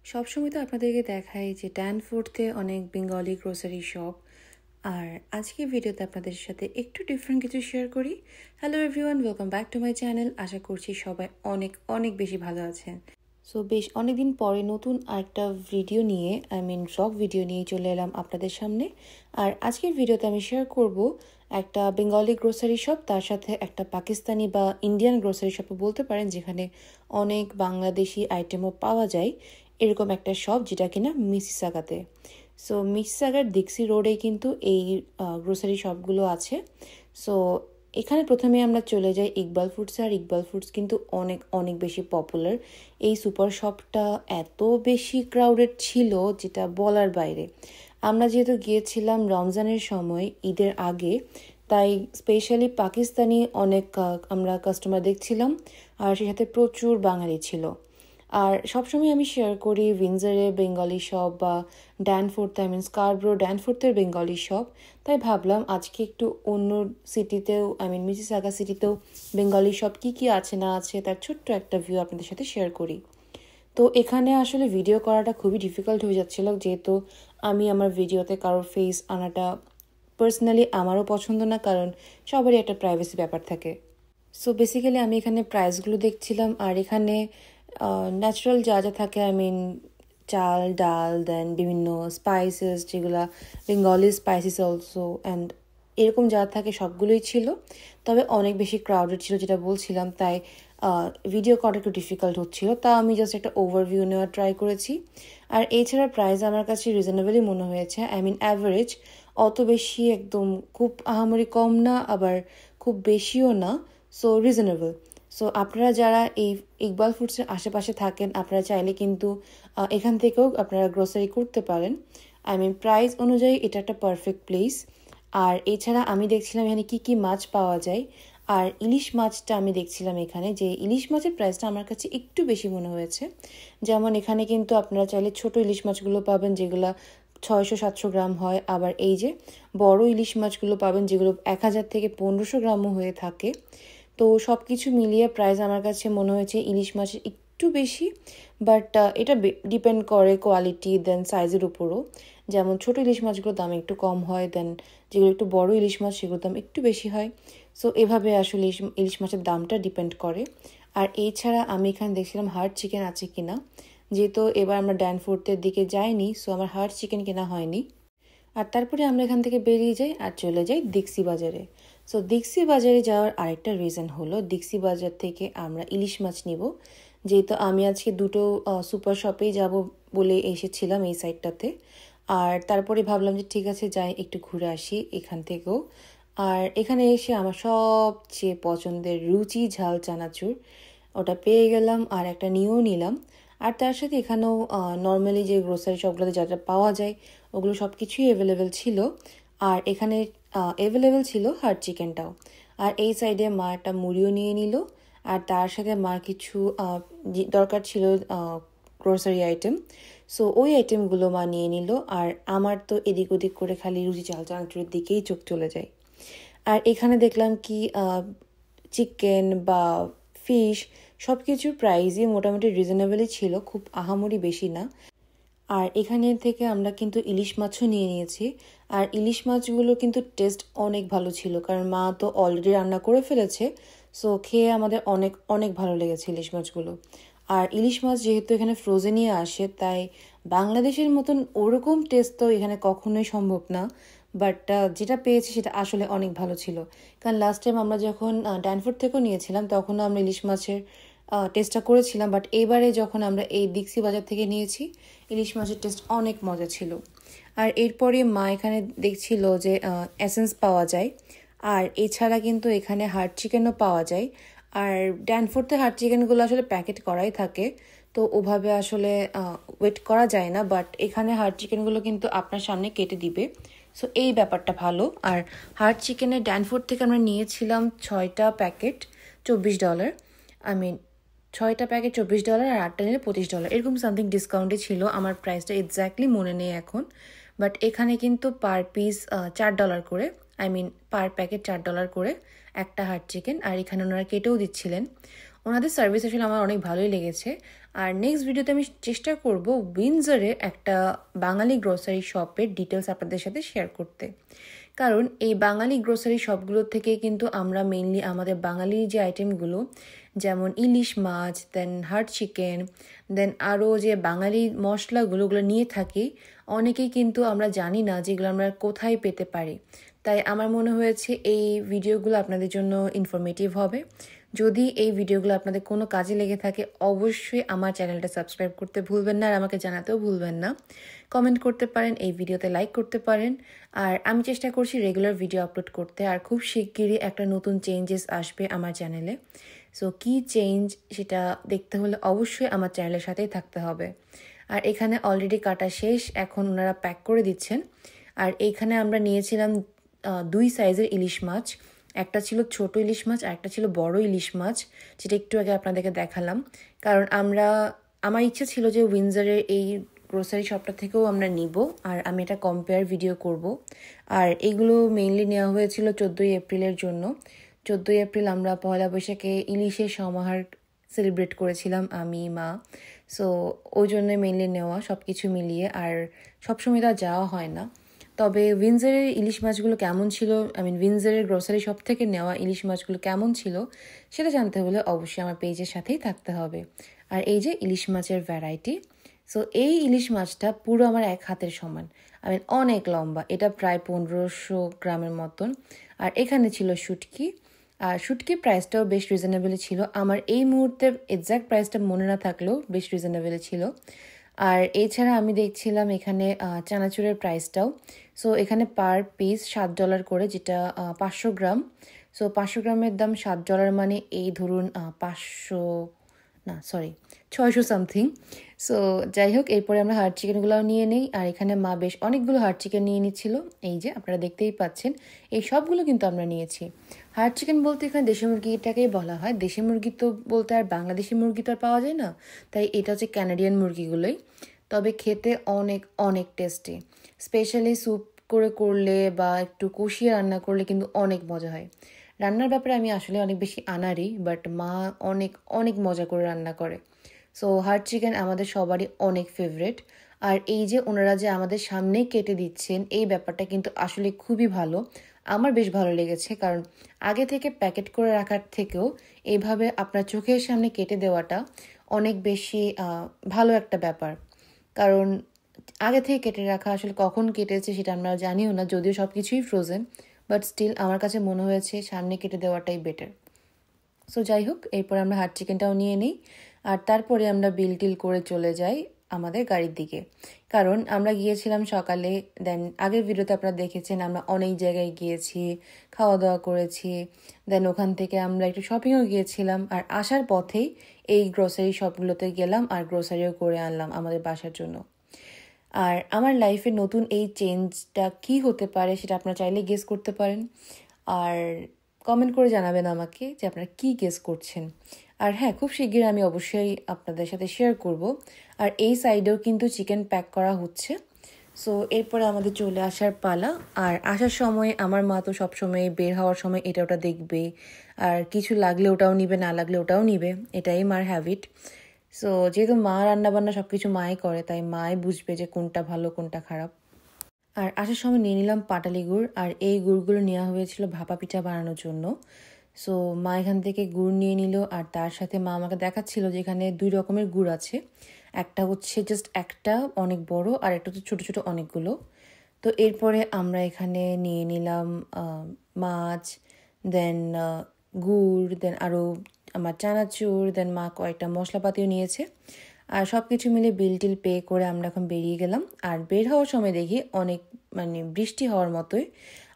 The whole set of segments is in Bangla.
সবসময় তো আপনাদেরকে দেখাই যে ড্যানফোর্থে অনেক বেঙ্গলি গ্রোসারি শপ। আর আজকের ভিডিওতে আপনাদের সাথে একটু ডিফারেন্ট কিছু শেয়ার করি। Hello everyone, welcome back to my channel. আশা করছি সবাই অনেক অনেক বেশি ভালো আছেন। সো বেশ অনেকদিন পরে নতুন আরেকটা ভিডিও নিয়ে ব্লগ ভিডিও নিয়ে চলে এলাম আপনাদের সামনে। আর আজকের ভিডিওতে আমি শেয়ার করব একটা বেঙ্গলি গ্রোসারি শপ, তার সাথে একটা পাকিস্তানি বা ইন্ডিয়ান গ্রোসারি শপও বলতে পারেন, যেখানে অনেক বাংলাদেশি আইটেমও পাওয়া যায়। এরকম একটা শপ যেটা কিনা মিসিসাগাতে। সো মিসিসাগার ডিক্সি রোডে কিন্তু এই গ্রোসারি শপগুলো আছে। সো এখানে প্রথমে আমরা চলে যাই ইকবাল ফুডসে। আর ইকবাল ফুডস কিন্তু অনেক অনেক বেশি পপুলার। এই সুপার শপটা এত বেশি ক্রাউডেড ছিল যেটা বলার বাইরে। আমরা যেহেতু গিয়েছিলাম রমজানের সময়, ঈদের আগে, তাই স্পেশালি পাকিস্তানি অনেক আমরা কাস্টমার দেখছিলাম, আর সেই সাথে প্রচুর বাঙালি ছিল। আর সবসময় আমি শেয়ার করি উইন্ডসরে বেঙ্গলি শপ বা ড্যানফোর্থে, স্কারব্রো ড্যানফোর্থের বেঙ্গলি শপ। তাই ভাবলাম আজকে একটু অন্য সিটিতেও, মিসিসাগা সিটিতেও বেঙ্গলি শপ কী কী আছে না আছে তার ছোট্ট একটা ভিউ আপনাদের সাথে শেয়ার করি। তো এখানে আসলে ভিডিও করাটা খুবই ডিফিকাল্ট হয়ে যাচ্ছিল, যেহেতু আমি আমার ভিডিওতে কারোর ফেস আনাটা পার্সোনালি আমারও পছন্দ না, কারণ সবারই একটা প্রাইভেসি ব্যাপার থাকে। সো বেসিক্যালি আমি এখানে প্রাইসগুলো দেখছিলাম, আর এখানে ন্যাচারাল যা যা থাকে, চাল ডাল, দেন বিভিন্ন স্পাইসেস, যেগুলা বেঙ্গলি স্পাইসেস অলসো, অ্যান্ড এরকম যা থাকে সবগুলোই ছিল। তবে অনেক বেশি ক্রাউডেড ছিল যেটা বলছিলাম, তাই ভিডিও করা একটু ডিফিকাল্ট হচ্ছিল। তা আমি জাস্ট একটা ওভারভিউ নেওয়ার ট্রাই করেছি। আর এছাড়া প্রাইস আমার কাছে রিজনেবলই মনে হয়েছে। অ্যাভারেজ, অত বেশি একদম খুব আহামরি কম না, আবার খুব বেশিও না। So reasonable. সো আপনারা যারা এই ইকবাল ফুডসের আশেপাশে থাকেন, আপনারা চাইলে কিন্তু এখান থেকেও আপনারা গ্রোসারি করতে পারেন। প্রাইস অনুযায়ী এটা একটা পারফেক্ট প্লেস। আর এছাড়া আমি দেখছিলাম এখানে কি কি মাছ পাওয়া যায়। আর ইলিশ মাছটা আমি দেখছিলাম এখানে, যে ইলিশ মাছের প্রাইসটা আমার কাছে একটু বেশি মনে হয়েছে। যেমন এখানে কিন্তু আপনারা চাইলে ছোট ইলিশ মাছগুলো পাবেন, যেগুলো 600-700 গ্রাম হয়। আবার এই যে বড় ইলিশ মাছগুলো পাবেন, যেগুলো 1000 থেকে 1500 গ্রামও হয়ে থাকে। তো সব কিছু মিলিয়ে প্রাইস আমার কাছে মনে হয়েছে ইলিশ মাছের একটু বেশি। বাট এটা ডিপেন্ড করে কোয়ালিটি দেন সাইজের উপরও। যেমন ছোট ইলিশ মাছগুলোর দাম একটু কম হয়, দেন যেগুলো একটু বড় ইলিশ মাছ সেগুলোর দাম একটু বেশি হয়। সো এভাবে আসলে ইলিশ মাছের দামটা ডিপেন্ড করে। আর এছাড়া আমি এখানে দেখছিলাম হার্ড চিকেন আছে কিনা, যেহেতু এবার আমরা ড্যানফোর্থের দিকে যাইনি, সো আমার হার্ড চিকেন কেনা হয়নি। আর তারপরে আমরা এখান থেকে বেরিয়ে যাই আর চলে যাই দিক্সি বাজারে। সো দিক্সি বাজারে যাওয়ার আরেকটা রিজন হলো, দিক্সি বাজার থেকে আমরা ইলিশ মাছ নিব, যেহেতু আমি আজকে দুটো সুপার শপেই যাব বলে এসেছিলাম এই সাইডটাতে। আর তারপরে ভাবলাম যে ঠিক আছে, যাই একটু ঘুরে আসি এখান থেকেও। আর এখানে এসে আমার সবচেয়ে পছন্দের রুচি ঝাল চানাচুর, ওটা পেয়ে গেলাম আর একটা নিয়েও নিলাম। আর তার সাথে এখানেও নর্মালি যে গ্রোসারি শপগুলোতে যা যা পাওয়া যায় ওগুলো সব কিছুই অ্যাভেলেবেল ছিল। আর এখানে অ্যাভেলেবেল ছিল হার্ড চিকেনটাও। আর এই সাইডে মা একটা মুড়িও নিয়ে নিল, আর তার সাথে মার কিছু দরকার ছিল গ্রোসারি আইটেম। সো ওই আইটেমগুলো মা নিয়ে নিল। আর আমার তো এদিক ওদিক করে খালি রুচি ঝাল চানাচুরের দিকেই চোখ চলে যায়। আর এখানে দেখলাম কি চিকেন বা ফিশ সব কিছুর প্রাইসই মোটামুটি রিজনেবলই ছিল, খুব আহামরি বেশি না। আর এখানে থেকে আমরা কিন্তু ইলিশ মাছও নিয়ে নিয়েছি। আর ইলিশ মাছগুলো কিন্তু টেস্ট অনেক ভালো ছিল, কারণ মা তো অলরেডি রান্না করে ফেলেছে। সো খেয়ে আমাদের অনেক অনেক ভালো লেগেছে ইলিশ মাছগুলো। আর ইলিশ মাছ যেহেতু এখানে ফ্রোজেনই আসে, তাই বাংলাদেশের মতন ওরকম টেস্ট তো এখানে কখনোই সম্ভব না। বাট যেটা পেয়েছি সেটা আসলে অনেক ভালো ছিল। কারণ লাস্ট টাইম আমরা যখন ড্যানফোর্থ থেকেও নিয়েছিলাম, তখনও আমরা ইলিশ মাছের টেস্টটা করেছিলাম। বাট এবারে যখন আমরা এই দিক্সি বাজার থেকে নিয়েছি, ইলিশ মাছের টেস্ট অনেক মজা ছিল। আর এরপরে মা এখানে দেখছিল যে এসেন্স পাওয়া যায়। আর এছাড়া কিন্তু এখানে হার্ড চিকেনও পাওয়া যায়। আর ড্যানফোর্থে হার্ড চিকেনগুলো আসলে প্যাকেট করাই থাকে, তো ওভাবে আসলে ওয়েট করা যায় না। বাট এখানে হার্ড চিকেনগুলো কিন্তু আপনার সামনে কেটে দিবে। সো এই ব্যাপারটা ভালো। আর হার্ড চিকেনের ড্যানফোর্থ থেকে আমরা নিয়েছিলাম 6টা প্যাকেট, $24। 6টা প্যাকেট $24, আর 8টা নিলে $25, এরকম সামথিং ডিসকাউন্টে ছিল। আমার প্রাইসটা এক্স্যাক্টলি মনে নেই এখন। বাট এখানে কিন্তু পার পিস $4 করে, পার প্যাকেট $4 করে একটা হার্ড চিকেন। আর এখানে ওনারা কেটেও দিচ্ছিলেন। ওনাদের সার্ভিস আসলে আমার অনেক ভালোই লেগেছে। আর নেক্সট ভিডিওতে আমি চেষ্টা করব উইন্ডসরে একটা বাঙালি গ্রোসারি শপের ডিটেলস আপনাদের সাথে শেয়ার করতে। কারণ এই বাঙালি গ্রোসারি শপগুলো থেকে কিন্তু আমরা মেইনলি আমাদের বাঙালি যে আইটেমগুলো, যেমন ইলিশ মাছ, দেন হার্ড চিকেন, দেন আরও যে বাঙালি মশলাগুলো নিয়ে থাকি, অনেকেই কিন্তু আমরা জানি না যেগুলো আমরা কোথায় পেতে পারি। তাই আমার মনে হয়েছে এই ভিডিওগুলো আপনাদের জন্য ইনফরমেটিভ হবে। যদি এই ভিডিওগুলো আপনাদের কোনো কাজে লেগে থাকে, অবশ্যই আমার চ্যানেলটা সাবস্ক্রাইব করতে ভুলবেন না আর আমাকে জানাতেও ভুলবেন না। কমেন্ট করতে পারেন, এই ভিডিওতে লাইক করতে পারেন। আর আমি চেষ্টা করছি রেগুলার ভিডিও আপলোড করতে, আর খুব শিগগিরই একটা নতুন চেঞ্জেস আসবে আমার চ্যানেলে। সো কী চেঞ্জ সেটা দেখতে হলে অবশ্যই আমার চ্যানেলের সাথেই থাকতে হবে। আর এখানে অলরেডি কাটা শেষ, এখন ওনারা প্যাক করে দিচ্ছেন। আর এইখানে আমরা নিয়েছিলাম 2 সাইজের ইলিশ মাছ। একটা ছিল ছোট ইলিশ মাছ আর একটা ছিল বড় ইলিশ মাছ, যেটা একটু আগে আপনাদেরকে দেখালাম। কারণ আমার ইচ্ছা ছিল যে উইন্ডসরের এই গ্রোসারি শপটা থেকেও আমরা নিব, আর আমি এটা কম্পেয়ার ভিডিও করব। আর এগুলো মেইনলি নেওয়া হয়েছিল 14ই এপ্রিলের জন্য। 14ই এপ্রিল আমরা পয়লা বৈশাখে ইলিশের সমাহার সেলিব্রেট করেছিলাম আমি, মা। সো ওই জন্য মেইনলি নেওয়া সব কিছু মিলিয়ে। আর সবসময় তা যাওয়া হয় না। তবে উইন্ডসরের ইলিশ মাছগুলো কেমন ছিল, উইন্ডসরের গ্রোসারি শপ থেকে নেওয়া ইলিশ মাছগুলো কেমন ছিল সেটা জানতে হলে অবশ্যই আমার পেজের সাথেই থাকতে হবে। আর এই যে ইলিশ মাছের ভ্যারাইটি, সো এই ইলিশ মাছটা পুরো আমার এক হাতের সমান, অনেক লম্বা, এটা প্রায় 1500 গ্রামের মতন। আর এখানে ছিল শুটকি, আর শুটকির প্রাইসটাও বেশ রিজনেবলই ছিল। আমার এই মুহূর্তে এক্স্যাক্ট প্রাইসটা মনে না থাকলেও বেশ রিজনেবলই ছিল। আর এছাড়া আমি দেখছিলাম এখানে চানাচুরের প্রাইসটাও। সো এখানে পার পিস $7 করে, যেটা 500 গ্রাম। সো 500 গ্রামের দাম $7, মানে এই ধরুন 600 সামথিং। সো যাই হোক, এরপরে আমরা হার্ড চিকেনগুলোও নিয়ে নিই। আর এখানে মা বেশ অনেকগুলো হার্ড চিকেন নিয়ে নিচ্ছিল, এই যে আপনারা দেখতেই পাচ্ছেন। এই সবগুলো কিন্তু আমরা নিয়েছি। হার্ড চিকেন বলতে এখানে দেশি মুরগিটাকেই বলা হয়। দেশি মুরগি তো বলতে আর বাংলাদেশি মুরগি তো আর পাওয়া যায় না, তাই এটা হচ্ছে ক্যানাডিয়ান মুরগিগুলোই। তবে খেতে অনেক অনেক টেস্টি, স্পেশালি স্যুপ করে করলে বা একটু কষিয়ে রান্না করলে কিন্তু অনেক মজা হয়। রান্নার ব্যাপারে আমি আসলে অনেক বেশি আনাড়ি, বাট মা অনেক অনেক মজা করে রান্না করে। সো হার্ড চিকেন আমাদের সবারই অনেক ফেভারেট। আর এই যে ওনারা যে আমাদের সামনেই কেটে দিচ্ছেন, এই ব্যাপারটা কিন্তু আসলে খুবই ভালো, আমার বেশ ভালো লেগেছে। কারণ আগে থেকে প্যাকেট করে রাখার থেকেও এইভাবে আপনার চোখের সামনে কেটে দেওয়াটা অনেক বেশি ভালো একটা ব্যাপার। কারণ আগে থেকে কেটে রাখা, আসলে কখন কেটেছে সেটা আমরা জানিও না, যদিও সব কিছুই ফ্রোজেন, বাট স্টিল আমার কাছে মনে হয়েছে সামনে কেটে দেওয়াটাই বেটার। সো যাই হোক, এরপর আমরা হার্ড চিকেনটাও নিয়ে নিই। আর তারপরে আমরা বিল টিল করে চলে যাই আমাদের গাড়ির দিকে। কারণ আমরা গিয়েছিলাম সকালে, দেন আগের ভিডিওতে আপনারা দেখেছেন আমরা অনেক জায়গায় গিয়েছি, খাওয়া দাওয়া করেছি, দেন ওখান থেকে আমরা একটু শপিংও গিয়েছিলাম। আর আসার পথেই এই গ্রোসারি শপগুলোতে গেলাম আর গ্রোসারিও করে আনলাম আমাদের বাসার জন্য। আর আমার লাইফে নতুন এই চেঞ্জটা কি হতে পারে সেটা আপনারা চাইলে গেস করতে পারেন। আর কমেন্ট করে জানাবেন আমাকে যে আপনারা কি গেস করছেন। আর হ্যাঁ, খুব শিগগিরই আমি অবশ্যই আপনাদের সাথে শেয়ার করব। আর এই সাইডেও কিন্তু চিকেন প্যাক করা হচ্ছে। সো এরপরে আমাদের চলে আসার পালা। আর আসার সময় আমার মা তো সবসময় বের হওয়ার সময় এটা ওটা দেখবে, আর কিছু লাগলে ওটাও নিবে, না লাগলে ওটাও নিবে, এটাই মার হ্যাবিট। সো যেহেতু মা রান্নাবান্না সব কিছু মাই করে, তাই মাই বুঝবে যে কোনটা ভালো কোনটা খারাপ। আর আসার সময় নিয়ে নিলাম পাটালি গুড়, আর এই গুড়গুলো নেওয়া হয়েছিল ভাপা পিঠা বানানোর জন্য। সো মা এখান থেকে গুড় নিয়ে নিল, আর তার সাথে মা আমাকে দেখাচ্ছিল যে এখানে 2 রকমের গুড় আছে। একটা হচ্ছে জাস্ট একটা অনেক বড়, আর একটা হচ্ছে ছোটো ছোটো অনেকগুলো। তো এরপরে আমরা এখানে নিয়ে নিলাম মাছ, দেন গুড়, দেন আরও আমার চানাচুর, দেন মা কয়েকটা মশলাপাতিও নিয়েছে। আর সব কিছু মিলে বিল টিল পে করে আমরা এখন বেরিয়ে গেলাম। আর বের হওয়ার সময় দেখি অনেক বৃষ্টি হওয়ার মতোই,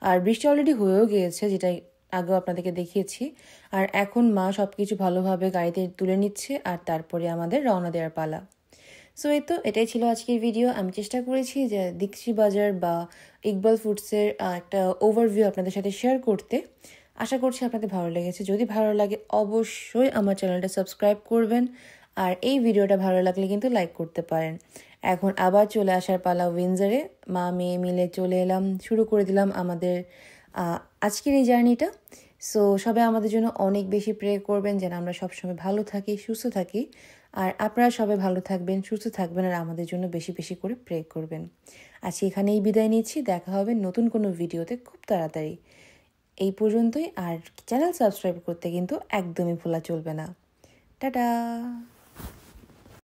আর বৃষ্টি অলরেডি হয়েও গিয়েছে, যেটা আগেও আপনাদেরকে দেখিয়েছি। আর এখন মা সব কিছু ভালোভাবে গাড়িতে তুলে নিচ্ছে, আর তারপরে আমাদের রওনা দেওয়ার পালা। সো এই তো এটাই ছিল আজকের ভিডিও। আমি চেষ্টা করেছি যে দীক্ষি বাজার বা ইকবাল ফুডসের একটা ওভারভিউ আপনাদের সাথে শেয়ার করতে। আশা করছি আপনাদের ভালো লেগেছে। যদি ভালো লাগে অবশ্যই আমার চ্যানেলটা সাবস্ক্রাইব করবেন, আর এই ভিডিওটা ভালো লাগলে কিন্তু লাইক করতে পারেন। এখন আবার চলে আসার পালা উইন্ডসরে। মা মেয়ে মিলে চলে এলাম, শুরু করে দিলাম আমাদের আজকের এই জার্নিটা। সো সবাই আমাদের জন্য অনেক বেশি প্রে করবেন যেন আমরা সবসময় ভালো থাকি, সুস্থ থাকি। আর আপনারা সবাই ভালো থাকবেন, সুস্থ থাকবেন আর আমাদের জন্য বেশি বেশি করে প্রে করবেন। আজকে এখানেই বিদায় নিচ্ছি। দেখা হবে নতুন কোনো ভিডিওতে খুব তাড়াতাড়ি। এই পর্যন্তই। আর চ্যানেল সাবস্ক্রাইব করতে কিন্তু একদমই ভোলা চলবে না। টাটা।